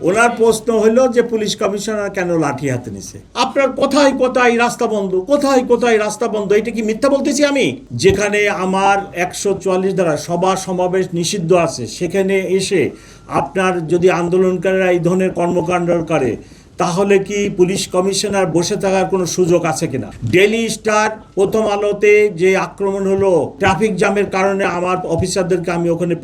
ওনার প্রশ্ন হলো যে পুলিশ কমিশনার কেন লাঠি হাতে নিছে। আপনার কোথায় কোথায় রাস্তা বন্ধ, কোথায় কোথায় রাস্তা বন্ধ, এটা কি মিথ্যা বলতেছি আমি? যেখানে আমার 144 দ্বারা সভা সমাবেশ নিষিদ্ধ আছে, সেখানে এসে আপনার যদি আন্দোলনকারীরা এই ধরনের কর্মকাণ্ড করে, তাহলে কি পুলিশ কমিশনার বসে থাকার কোনো সুযোগ আছে কিনা? ডেইলি স্টার, প্রথম আলোতে যে আক্রমণ হলো, ট্রাফিক জ্যামের কারণে আমার অফিসারদেরকে আমি ওখানে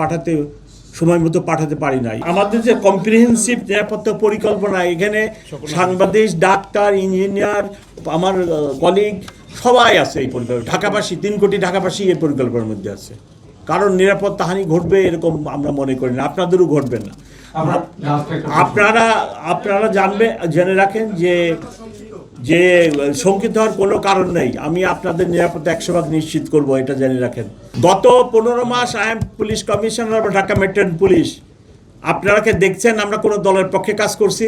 সময় মতো পাঠাতে পারি নাই। আমাদের যে কম্প্রিহেন্সিভ নিরাপত্তা পরিকল্পনা, এখানে সাংবাদিক, ডাক্তার, ইঞ্জিনিয়ার, আমার কলিগ সবাই আছে এই পরিকল্পনা। ঢাকাবাসী, 3 কোটি ঢাকাবাসী এই পরিকল্পনার মধ্যে আছে। কারণ নিরাপত্তা হানি ঘটবে এরকম আমরা মনে করি না, আপনাদেরও ঘটবে না। আপনারা জেনে রাখেন যে শঙ্কিত হওয়ার কোনো কারণ নেই। আমি আপনাদের নিরাপত্তা 100% নিশ্চিত করব, এটা জেনে রাখেন। গত 15 মাস আই এম পুলিশ কমিশনার বা ঢাকা মেট্রো পুলিশ, আপনারা কি দেখছেন আমরা কোনো দলের পক্ষে কাজ করছি?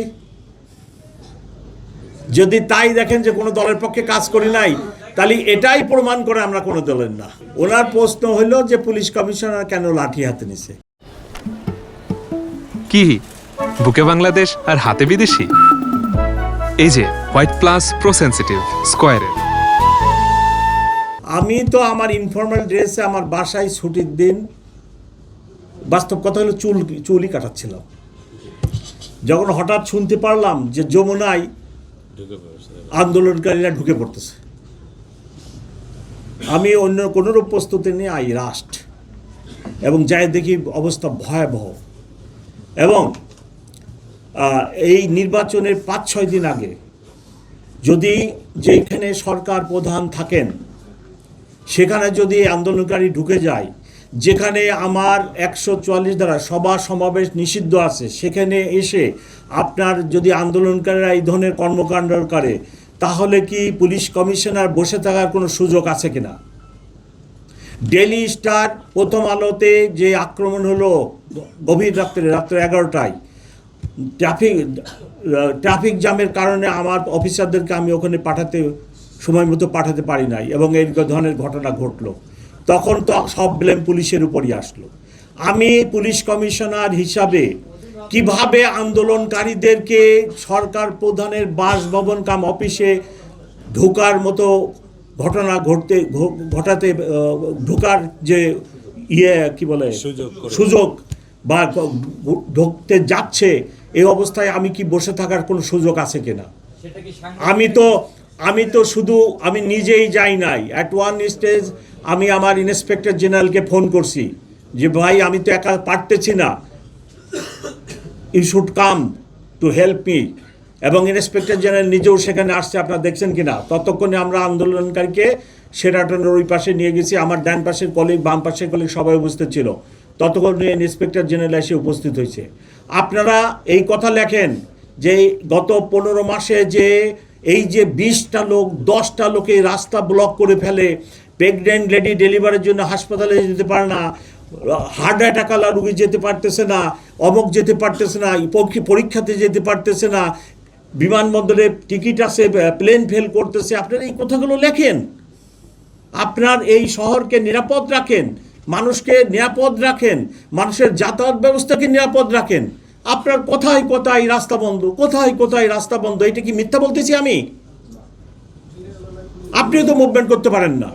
যদি তাই দেখেন যে কোনো দলের পক্ষে কাজ করি নাই, তাহলে এটাই প্রমাণ করে আমরা কোনো দলের না। ওনার প্রশ্ন হলো যে পুলিশ কমিশনার কেন লাঠি হাতে নিছে। কি বুকে বাংলাদেশ আর হাতে বিদেশি? এই যে হোয়াইট প্লাস প্রো সেনসিটিভ স্কয়ারের। আমি তো আমার ইনফর্মাল ড্রেসে আমার বাসায় ছুটির দিন, বাস্তব কথা হলো চুলই কাটাচ্ছিলাম, যখন হঠাৎ শুনতে পারলাম যে যমুনায় আন্দোলনকারীরা ঢুকে পড়তেছে, আমি অন্য কোনোরূপ প্রস্তুতি নিয়ে আই রাস্ট, এবং যাই দেখি অবস্থা ভয়াবহ। এবং এই নির্বাচনের 5-6 দিন আগে যদি যেখানে সরকার প্রধান থাকেন সেখানে যদি আন্দোলনকারী ঢুকে যায়, যেখানে আমার 144 দ্বারা সভা সমাবেশ নিষিদ্ধ আছে, সেখানে এসে আপনার যদি আন্দোলনকারীরা এই ধরনের কর্মকাণ্ড করে, তাহলে কি পুলিশ কমিশনার বসে থাকার কোনো সুযোগ আছে কিনা? ডেইলি স্টার, প্রথম আলোতে যে আক্রমণ হলো গভীর রাত্রে 11টায়, ট্রাফিক জ্যামের কারণে আমার অফিসারদেরকে আমি ওখানে সময় মতো পাঠাতে পারি নাই, এবং এই ধরনের ঘটনা ঘটলো, তখন তো সব ব্লেম পুলিশের উপরই আসলো। আমি পুলিশ কমিশনার হিসাবে কিভাবে আন্দোলনকারীদেরকে সরকার প্রধানের বাসভবন কাম অফিসে ঢোকার মতো ঘটনা ঘটাতে ঢোকার যে কি বলে সুযোগ বা ঢুকতে যাচ্ছে, এই অবস্থায় আমি কি বসে থাকার কোনো সুযোগ আছে কিনা? আমি তো শুধু আমি নিজেই যাই নাই। অ্যাট ওয়ান স্টেজ আমি আমার ইন্সপেক্টর জেনারেলকে ফোন করছি যে ভাই আমি তো একা পারতেছি না, you should come to help me, এবং ইন্সপেক্টর জেনারেল নিজেও সেখানে আসছে, আপনারা দেখছেন কিনা। ততক্ষণে আমরা আন্দোলনকারীকে শেরাটনের ওই পাশে নিয়ে গেছি, আমার ডান পাশের কলিগ, বাম পাশের কলিগ সবাই উপস্থিত ছিল। ততক্ষণে ইন্সপেক্টর জেনারেল এসে উপস্থিত হয়েছে। আপনারা এই কথা লেখেন যে গত 15 মাসে যে এই যে 20টা লোক 10টা লোকে রাস্তা ব্লক করে ফেলে, প্রেগনেন্ট লেডি ডেলিভারির জন্য হাসপাতালে যেতে পারে না, হার্ট অ্যাটাকওয়ালা রুগী যেতে পারতেছে না, অমুক যেতে পারতেছে না, পরীক্ষাতে যেতে পারতেছে না, বিমানবন্দরে টিকিট আছে, প্লেন ফেল করতেছে, আপনারা এই কথাগুলো লেখেন। আপনার এই শহরকে নিরাপদ রাখেন, মানুষকে নিরাপদ রাখেন, মানুষের যাতায়াত ব্যবস্থাকে নিরাপদ রাখেন। আপনার কোথায় কোথায় রাস্তা বন্ধ, কোথায় কোথায় রাস্তা বন্ধ, এটা কি মিথ্যা বলতেছি আমি? আপনিও তো মুভমেন্ট করতে পারেন না।